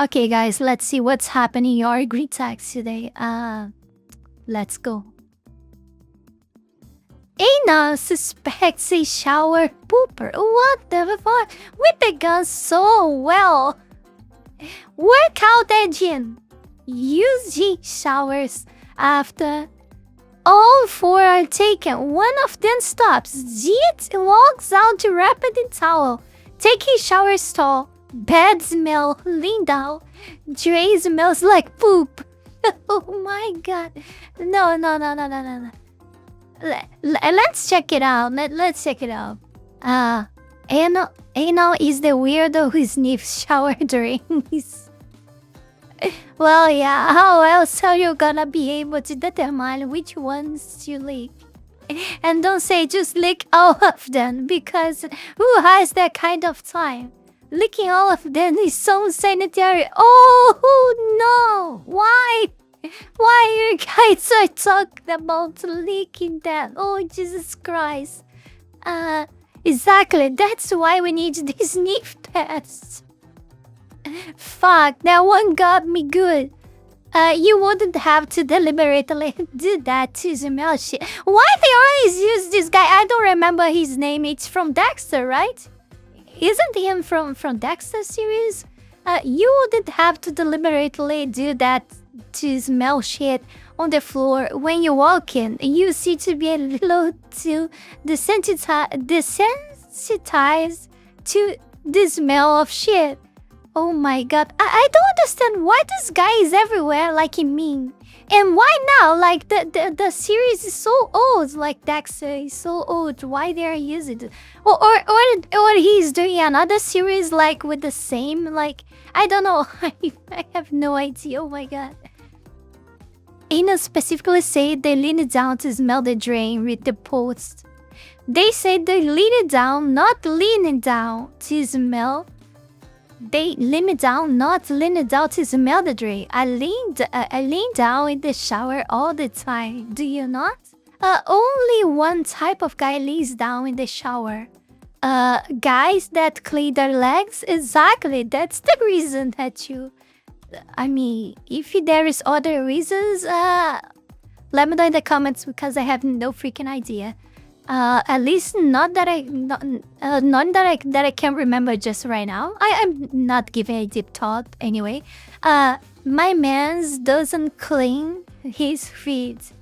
Okay, guys, let's see what's happening in our greentext today. Let's go. Ana suspects a shower pooper. What the fuck? We begun so well. Workout engine. Using showers after all four are taken. One of them stops. Jeet walks out to rapid in towel. Taking shower stall. Bad smell. Lean down. Dre smells like poop. Oh my god. No. Let's check it out. Let's check it out. Anal is the weirdo who sniffs shower drains. Well, yeah, how else are you gonna be able to determine which ones to lick? And don't say just lick all of them, because who has that kind of time? Licking all of them is so unsanitary. Oh, no! Why? Why you guys are talking about licking that? Oh, Jesus Christ. Exactly, that's why we need these sniff tests. Fuck, that one got me good. You wouldn't have to deliberately do that to smell shit. Why they always use this guy? I don't remember his name. It's from Dexter, right? Isn't him from Dexter series? You wouldn't have to deliberately do that to smell shit on the floor when you walk in. You seem to be a little too desensitized to the smell of shit. Oh my god, I don't understand why this guy is everywhere like he mean. And why now? Like the series is so old, like Dexter is so old. Why they are using it? Or he's doing another series like with the same, like I don't know. I have no idea. Oh my god. Ana specifically said they lean it down to smell the drain with the post. They said they lean it down, not leaning down to smell. They lean it down, not lean it down to smell the drain. I lean down in the shower all the time. Do you not? Only one type of guy leans down in the shower. Guys that clean their legs. Exactly. That's the reason that you. I mean, if there is other reasons, let me know in the comments because I have no freaking idea. At least not that I can remember just right now. I'm not giving a deep thought anyway. My man's doesn't clean his feet.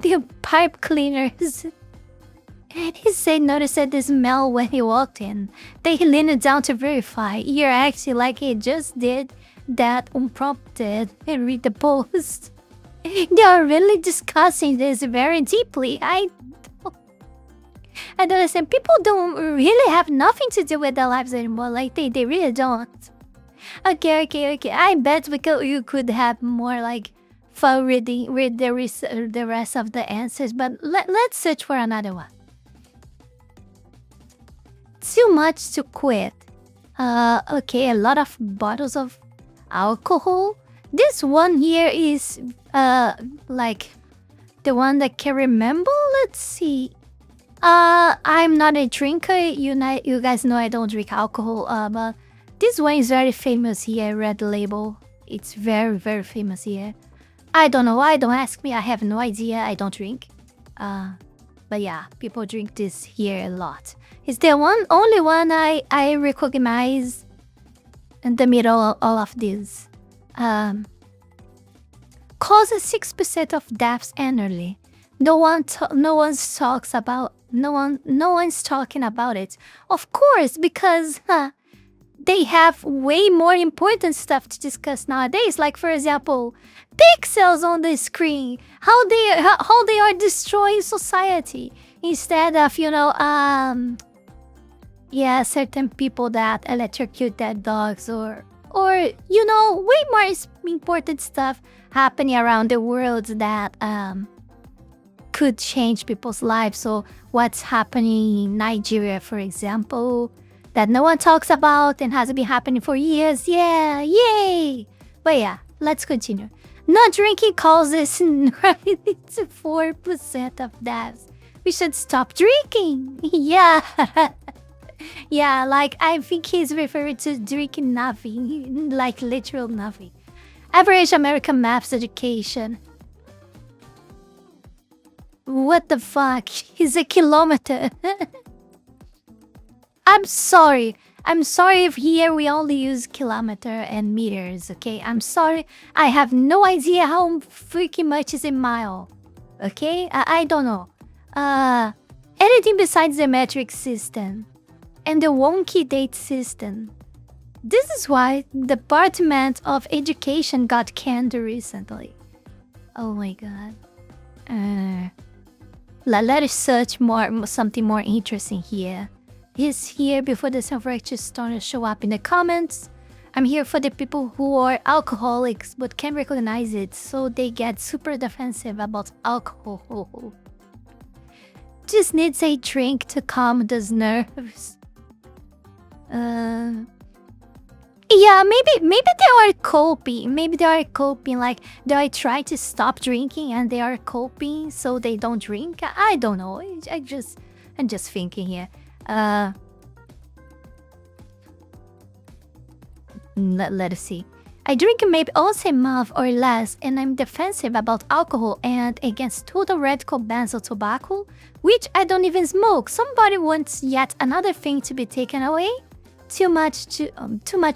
The pipe cleaners. And he said noticed the smell when he walked in. They leaned down to verify. You're acting like he just did that unprompted and read the post. They are really discussing this very deeply. I don't understand. People don't really have nothing to do with their lives anymore. Like they really don't. Okay. I bet you could have more like fun read the rest of the answers. But let's search for another one. Too much to quit. Okay, a lot of bottles of alcohol. This one here is like the one that can remember. Let's see. I'm not a drinker. You guys know I don't drink alcohol. But this one is very famous here. Red Label. It's very famous here. I don't know why. Don't ask me. I have no idea. I don't drink. But yeah, people drink this here a lot. It's the only one I recognize in the middle of all of this. Causes 6% of deaths annually. No one's talking about it. Of course, because they have way more important stuff to discuss nowadays. Like for example, pixels on the screen, how they are destroying society. Instead of certain people that electrocute their dogs or way more important stuff happening around the world that could change people's lives. So what's happening in Nigeria, for example, that no one talks about and has been happening for years. Yeah, yay! But yeah, let's continue. Not drinking causes 94% of deaths. We should stop drinking. Yeah. Yeah, like I think he's referring to drinking nothing, like literal nothing. Average American maths education. What the fuck? He's a kilometer. I'm sorry. I'm sorry if here we only use kilometer and meters, okay? I'm sorry. I have no idea how freaking much is a mile. Okay? I don't know. Anything besides the metric system and the wonky date system. This is why the Department of Education got canned recently. Oh my god. Let us search something more interesting here. He's here before the self-righteous starters show up in the comments. I'm here for the people who are alcoholics but can't recognize it, so they get super defensive about alcohol. Just needs a drink to calm those nerves. Yeah, maybe they are coping. Maybe they are coping, like they are trying to stop drinking and they are coping so they don't drink. I don't know. I'm just thinking here. Let us see. I drink maybe once a month or less, and I'm defensive about alcohol and against total radical bans of tobacco, which I don't even smoke. Somebody wants yet another thing to be taken away? Too much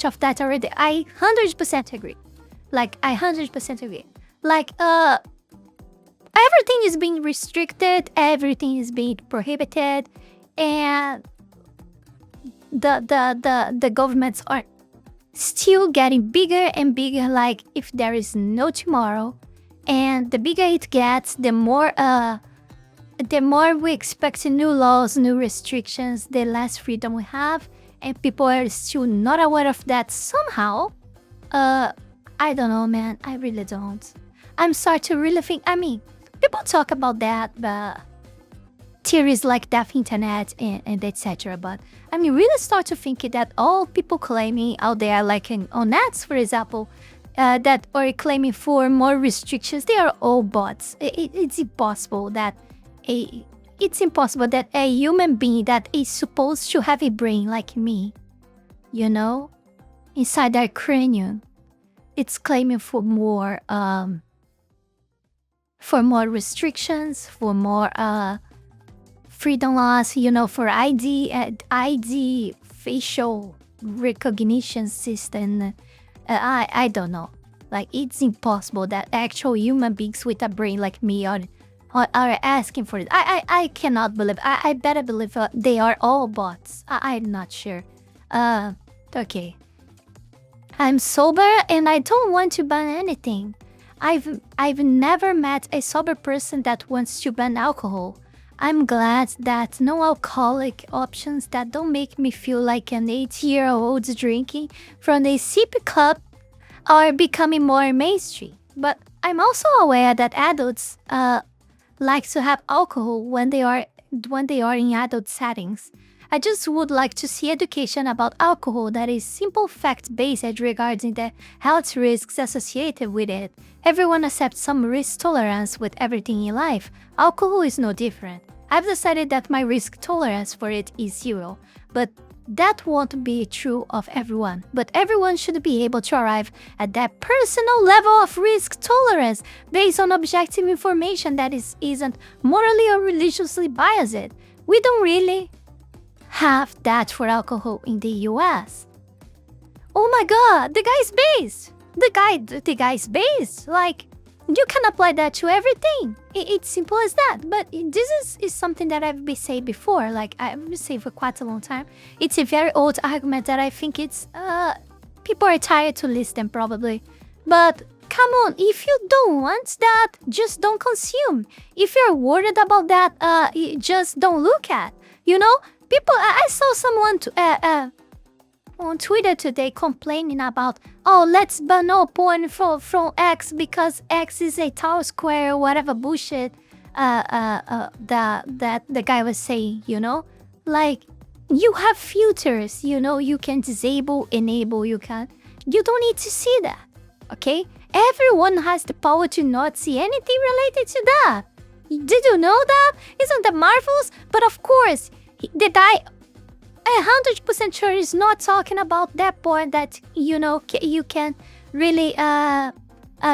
of that already. I 100% agree. Like, I 100% agree. Like, everything is being restricted, everything is being prohibited, and the governments are still getting bigger and bigger, like if there is no tomorrow. And the bigger it gets, the more we expect new laws, new restrictions, the less freedom we have. And people are still not aware of that somehow. I don't know, man. I really don't. I'm starting to really think, I mean, people talk about that, but theories like deaf internet and etc. But I mean, really start to think that all people claiming out there, like on nets, for example, that are claiming for more restrictions, they are all bots. It's impossible that a human being that is supposed to have a brain like me, you know, inside their cranium, it's claiming for more restrictions, for more freedom laws, you know, for ID facial recognition system. I don't know. Like, it's impossible that actual human beings with a brain like me are asking for it. I cannot believe. I better believe they are all bots. I'm not sure. Okay. I'm sober and I don't want to ban anything. I've never met a sober person that wants to ban alcohol. I'm glad that no alcoholic options that don't make me feel like an 8-year-old drinking from a sippy cup are becoming more mainstream. But I'm also aware that adults like to have alcohol when they are in adult settings. I just would like to see education about alcohol that is simple fact-based regarding the health risks associated with it. Everyone accepts some risk tolerance with everything in life. Alcohol is no different. I've decided that my risk tolerance for it is 0, but that won't be true of everyone. But everyone should be able to arrive at that personal level of risk tolerance based on objective information that isn't morally or religiously biased. We don't really have that for alcohol in the US. Oh my god, the guy's based! The guy's based! Like, you can apply that to everything. It's simple as that. But this is something that I've been saying before. Like, I've been saying for quite a long time. It's a very old argument that I think it's... people are tired to listen, probably. But come on, if you don't want that, just don't consume. If you're worried about that, just don't look at. You know? People... I saw someone on Twitter today complaining about, oh, let's ban all porn from X because X is a tall square or whatever bullshit that the guy was saying, you know? Like, you have filters, you know, you can disable, enable, you don't need to see that, okay? Everyone has the power to not see anything related to that. Did you know that? Isn't that marvelous? But of course, the guy... 100% sure he's not talking about that porn that, you know, you can really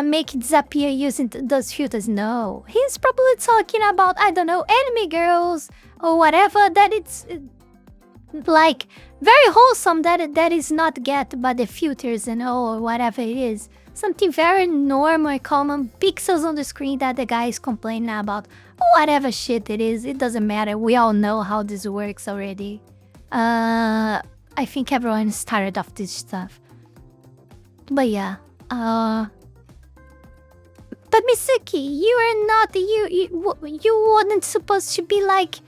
make it disappear using those filters. No, he's probably talking about, I don't know, anime girls or whatever, that it's like very wholesome, that is not get by the filters and or whatever it is. Something very normal, common, pixels on the screen that the guy is complaining about. Whatever shit it is, it doesn't matter. We all know how this works already. I think everyone is tired of this stuff. But yeah, but Misuki, you are not, you weren't supposed to be like,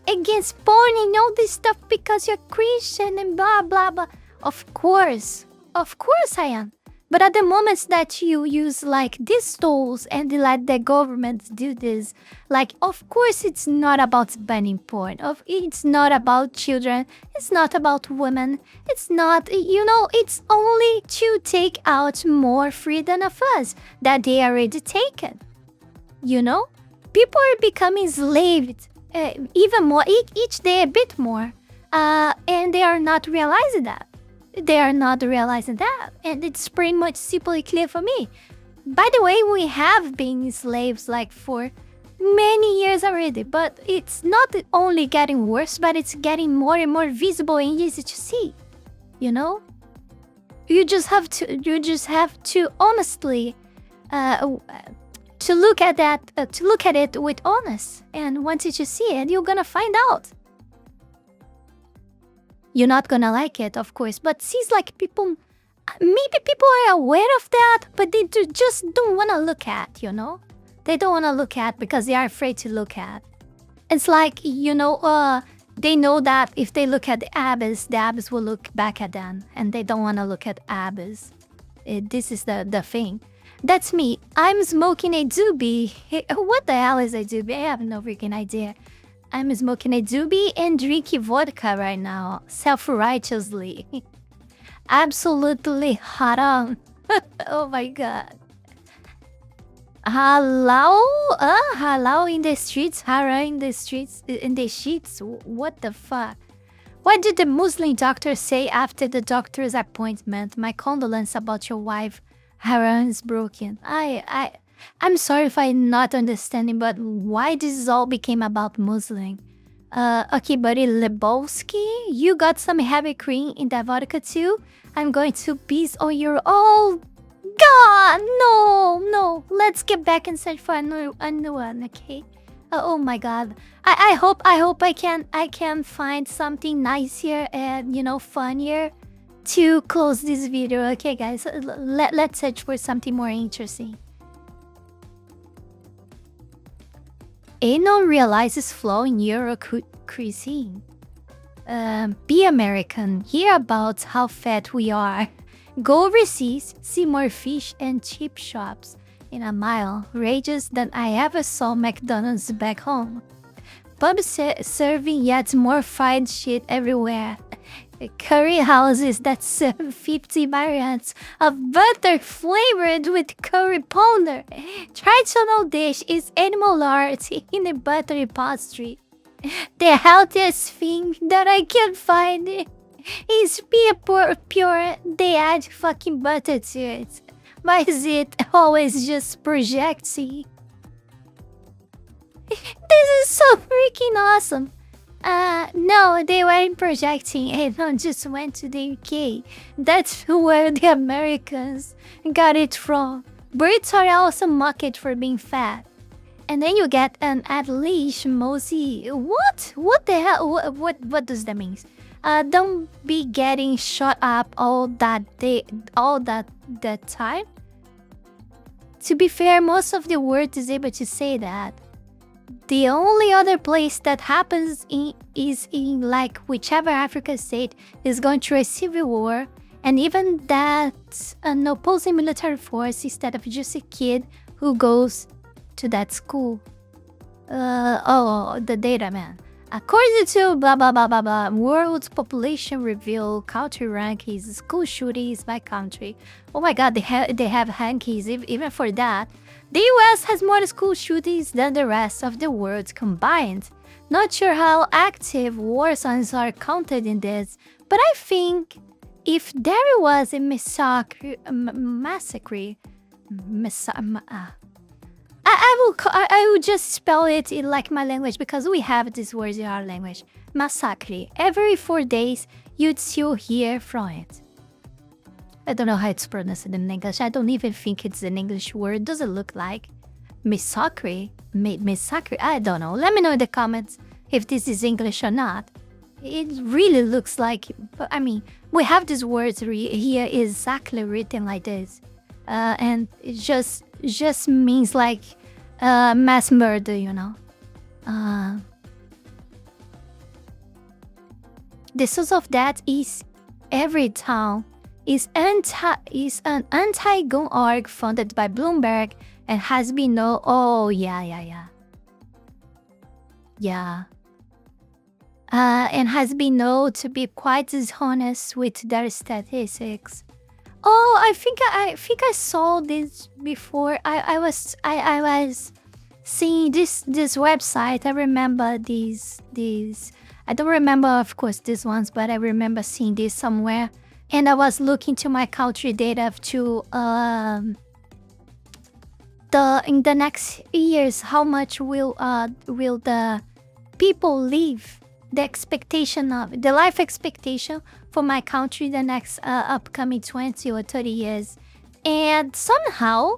against porn and all this stuff because you're Christian and blah blah blah. Of course I am. But at the moments that you use like these tools and let the government do this, like of course it's not about banning porn. It's not about children. It's not about women. It's not, you know, it's only to take out more freedom of us that they already taken. You know? People are becoming enslaved even more, each day a bit more. And they are not realizing that. And it's pretty much simply clear for me. By the way, we have been slaves like for many years already, but it's not only getting worse, but it's getting more and more visible and easy to see. You know? You just have to honestly to look at it with honest, and once you see it, you're gonna find out. You're not gonna like it, of course, but seems like people, maybe people are aware of that, but they just don't wanna look at, you know? They don't wanna look at because they are afraid to look at. It's like, you know, they know that if they look at the abyss will look back at them, and they don't wanna look at abyss. This is the thing. That's me. I'm smoking a doobie. What the hell is a doobie? I have no freaking idea. I'm smoking a doobie and drinking vodka right now, self-righteously. Absolutely haram. Oh my god. Halal? Halal in the streets? Haram in the streets? In the sheets? What the fuck? What did the Muslim doctor say after the doctor's appointment? My condolence about your wife. Haram is broken. I'm sorry if I'm not understanding, but why this all became about Muslim? Okay, buddy Lebowski, you got some heavy cream in that vodka too? I'm going to piss on your... Oh, God, no. Let's get back and search for a new one, okay? Oh my God. I hope I can find something nicer and, you know, funnier to close this video. Okay, guys, let's search for something more interesting. Anal realizes flaw in Euro cuisine. Be American. Hear about how fat we are. Go overseas, see more fish and chip shops in a mile radius than I ever saw McDonald's back home. Pubs serving yet more fried shit everywhere. Curry houses that serve 50 variants of butter flavored with curry powder. Traditional dish is animal lard in a buttery pastry. The healthiest thing that I can find is pure. They add fucking butter to it. Why is it always just projecting? This is so freaking awesome. No, they weren't projecting. They just went to the UK. That's where the Americans got it from. Brits are also mocked for being fat. And then you get an at-least mosey. What? What the hell? What does that mean? Don't be getting shot up all that time. To be fair, most of the world is able to say that. The only other place that happens is in like whichever African state is going through a civil war, and even that's an opposing military force instead of just a kid who goes to that school. The data, man. According to blah blah blah blah blah, World Population Review country rankings, school shootings by country. Oh my god, they have rankings even for that. The US has more school shootings than the rest of the world combined. Not sure how active war zones are counted in this, but I think if there was a massacre, I will just spell it in like my language because we have these words in our language. Massacre. Every 4 days, you'd still hear from it. I don't know how it's pronounced in English. I don't even think it's an English word. Does it look like? Massacre? Massacre? I don't know. Let me know in the comments if this is English or not. It really looks like... But I mean, we have these words here exactly written like this. And it just means like mass murder, you know. The source of that is every town is an anti-gun org funded by Bloomberg and has been known. Oh yeah. And has been known to be quite dishonest with their statistics. Oh, I think I saw this before. I was seeing this website. I remember these. I don't remember, of course, these ones, but I remember seeing this somewhere. And I was looking to my country data to in the next years, how much will the people live? The life expectation for my country the next upcoming 20 or 30 years. And somehow,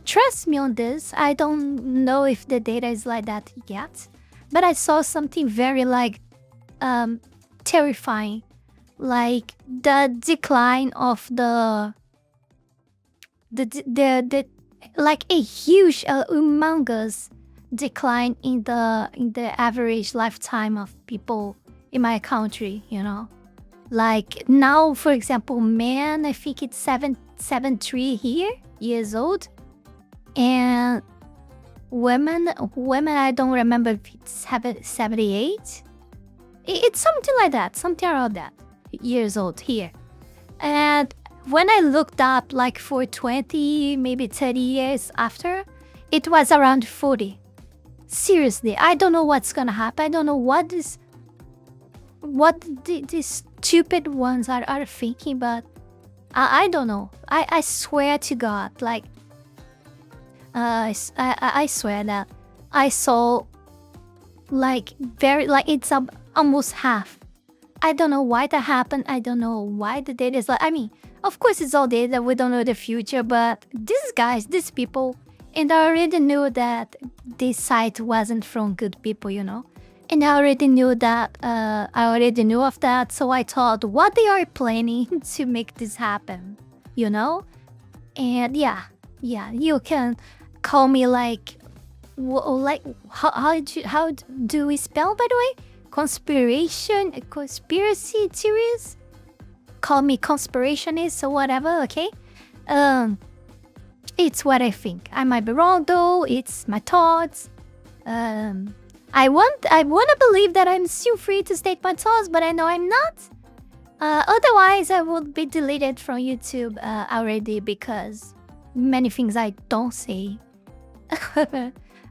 trust me on this, I don't know if the data is like that yet, but I saw something very like terrifying, like the decline of the like a huge, humongous decline in the average lifetime of people in my country, you know. Like now, for example, men, I think it's 73 years old, and women, I don't remember if it's 78. It's something like that, something around that years old here. And when I looked up, like for 20, maybe 30 years after, it was around 40. Seriously, I don't know what's gonna happen. I don't know what these stupid ones are thinking, but I don't know. I swear to God, like I swear that I saw like it's almost half. I don't know why that happened. I don't know why the data is like. I mean, of course it's all data. We don't know the future, but these people. And I already knew that this site wasn't from good people, you know. And I already knew that. Of that. So I thought, what they are planning to make this happen, you know. And yeah, you can call me like how do we spell, by the way? Conspiracy theories. Call me conspirationist or whatever. Okay. It's what I think. I might be wrong though. It's my thoughts. I want to believe that I'm still free to state my thoughts, but I know I'm not. Otherwise, I would be deleted from YouTube already because many things I don't say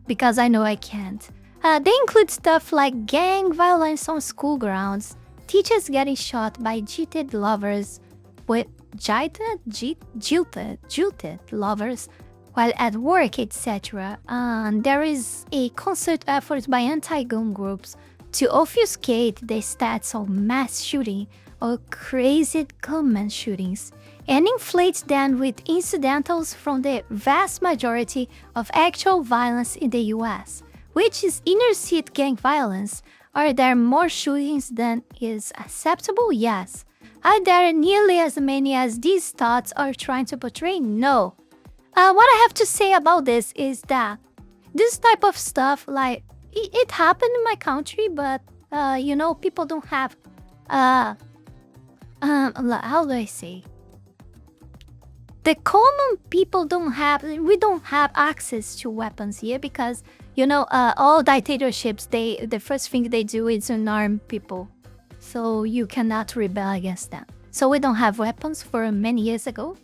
because I know I can't. They include stuff like gang violence on school grounds, teachers getting shot by jilted lovers with jilted lovers while at work, etc. There is a concerted effort by anti-gun groups to obfuscate the stats of mass shooting or crazy gunman shootings and inflate them with incidentals from the vast majority of actual violence in the US, which is inner-city gang violence. Are there more shootings than is acceptable? Yes. Are there nearly as many as these stats are trying to portray? No. What I have to say about this is that this type of stuff, like, it happened in my country, but, you know, people don't have, how do I say? The common people we don't have access to weapons here because, you know, all dictatorships, the first thing they do is unarm people. So you cannot rebel against them. So we don't have weapons for many years ago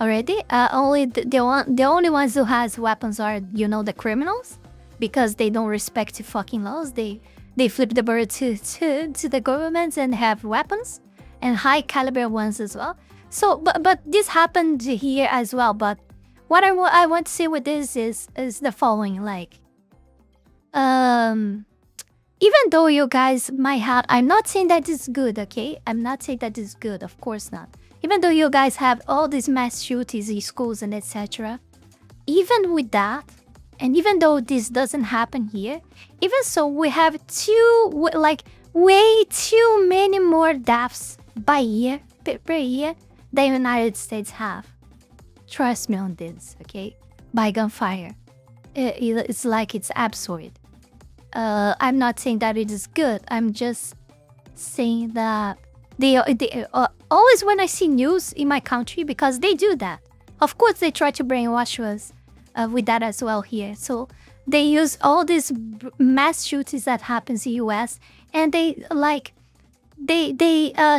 already. Only the only ones who has weapons are, you know, the criminals. because they don't respect fucking laws. They flip the bird to the government and have weapons and high caliber ones as well. So, but this happened here as well. But what I want to say with this is the following, like, even though you guys might have, I'm not saying that it's good, okay? I'm not saying that it's good, of course not. Even though you guys have all these mass shootings in schools and etc. Even with that, and even though this doesn't happen here, even so, we have way too many more deaths per year than the United States have. Trust me on this, okay? By gunfire. It's like it's absurd. I'm not saying that it is good. I'm just saying that they always, when I see news in my country, because they do that. Of course, they try to brainwash us with that as well here. So they use all these mass shootings that happens in US, and they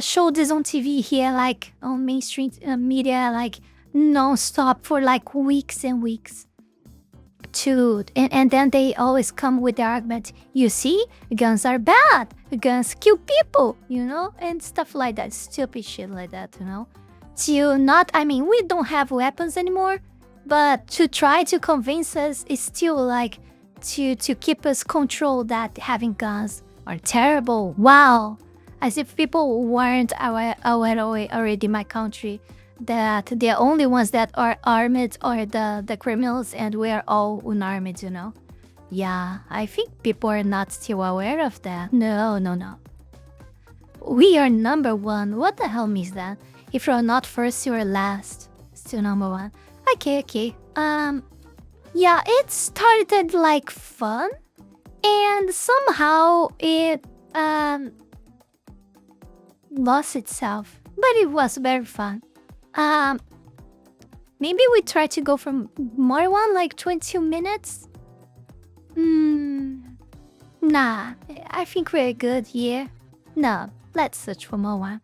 show this on TV here, like on mainstream media, like non-stop for like weeks and weeks. Dude, and then they always come with the argument, you see, guns are bad, guns kill people, you know, and stuff like that, stupid shit like that, you know. We don't have weapons anymore, but to try to convince us is still like to keep us controlled that having guns are terrible. Wow, as if people weren't aware already in my country that the only ones that are armed are the criminals, and we are all unarmed, you know. Yeah, I think people are not still aware of that. No. We are number one. What the hell means that? If you're not first, you're last. Still number one. Okay. Yeah, it started like fun, and somehow it lost itself. But it was very fun. Maybe we try to go for more one, like 22 minutes? Nah, I think we're good here. No, let's search for more one.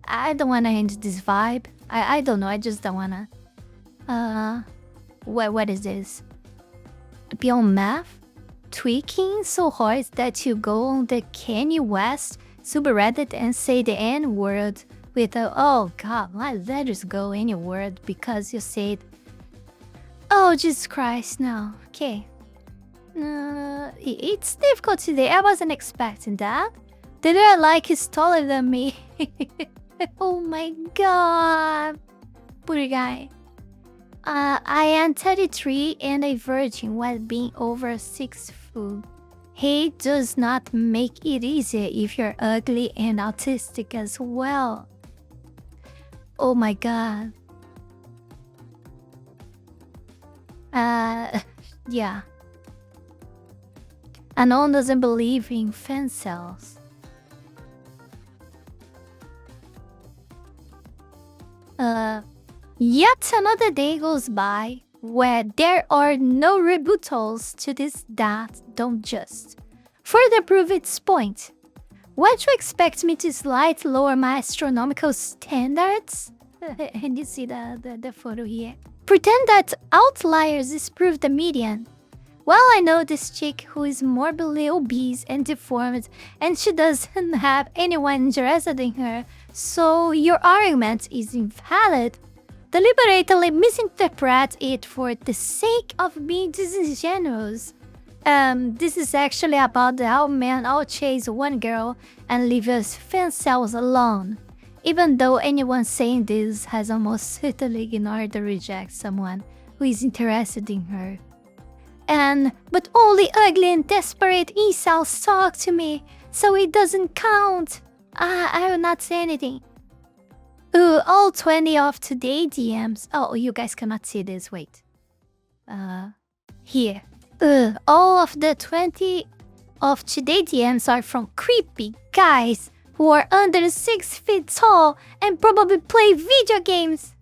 I don't wanna end this vibe. I don't know, I just don't wanna. What is this? Beyond math? Tweaking so hard that you go on the Kanye West subreddit and say the N-word with a, oh god, let us go any word because you said, oh Jesus Christ, no, okay. It's difficult today, I wasn't expecting that. The girl like is taller than me. Oh my god, poor guy. I am 33 and a virgin while being over 6 foot. Hate does not make it easier if you're ugly and autistic as well. Oh my god. Yeah. Anon doesn't believe in Femcels. Yet another day goes by where there are no rebuttals to this that don't just further prove its point. What you expect me to slightly lower my astronomical standards? And you see the photo here. Pretend that outliers disprove the median. Well, I know this chick who is morbidly obese and deformed, and she doesn't have anyone interested in her, so your argument is invalid. Deliberately misinterpret it for the sake of being disingenuous. This is actually about how men all chase one girl and leave us Femcels alone. Even though anyone saying this has almost certainly ignored or reject someone who is interested in her. But only ugly and desperate incels talk to me, so it doesn't count. I will not say anything. All 20 of today DMs. Oh, you guys cannot see this. Wait. Here. All of the 20 of today DMs are from creepy guys who are under 6 feet tall and probably play video games.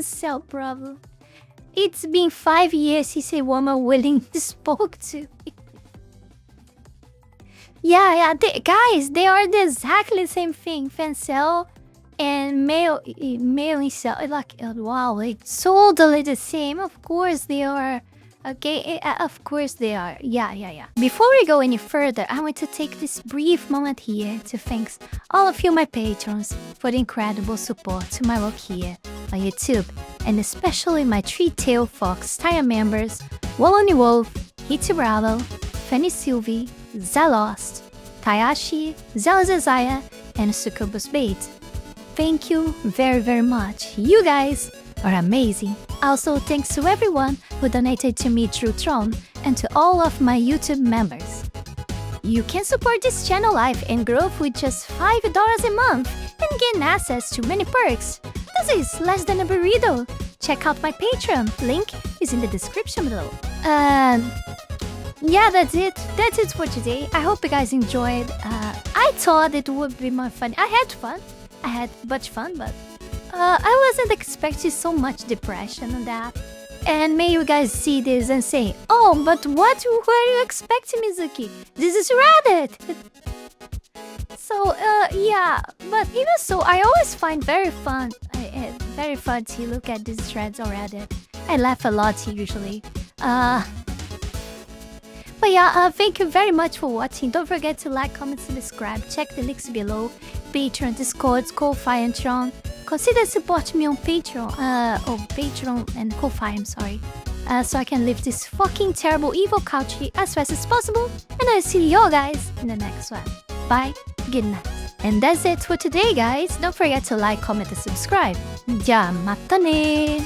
Sell problem. It's been 5 years since a woman willingly spoke to me. Yeah, guys, they are the exactly same thing. Femcel and male incel, like, wow, it's totally the same. Of course they are. Okay, of course they are. Yeah. Before we go any further, I want to take this brief moment here to thank all of you, my patrons, for the incredible support to my work here on YouTube, and especially my three-tailed fox Taiashi members, Wolony Wolf, Heath Rowell, Fenny Sylvy, Zalost, Taiashi, Zaela Zhezzaia, and Succubus Bait. Thank you very much. You guys are amazing. Also, thanks to everyone who donated to me through Tron and to all of my YouTube members. You can support this channel life and growth with just $5 a month and gain access to many perks. This is less than a burrito. Check out my Patreon. Link is in the description below. Yeah, that's it. That's it for today. I hope you guys enjoyed. I thought it would be more fun. I had fun. I had much fun, but I wasn't expecting so much depression on that. And may you guys see this and say, oh, but what were you expecting, Mizuki? This is Reddit! So, yeah, but even so, I always find very fun to look at these threads on Reddit. I laugh a lot usually. But yeah, thank you very much for watching. Don't forget to like, comment, subscribe. Check the links below. Patreon, Discord, Ko-Fi, and Tron. Consider supporting me on Patreon, Patreon and Ko-Fi, I'm sorry. So I can leave this fucking terrible evil couch as fast as possible. And I'll see you guys in the next one. Bye, good night. And that's it for today, guys. Don't forget to like, comment, and subscribe. Ja, mata ne!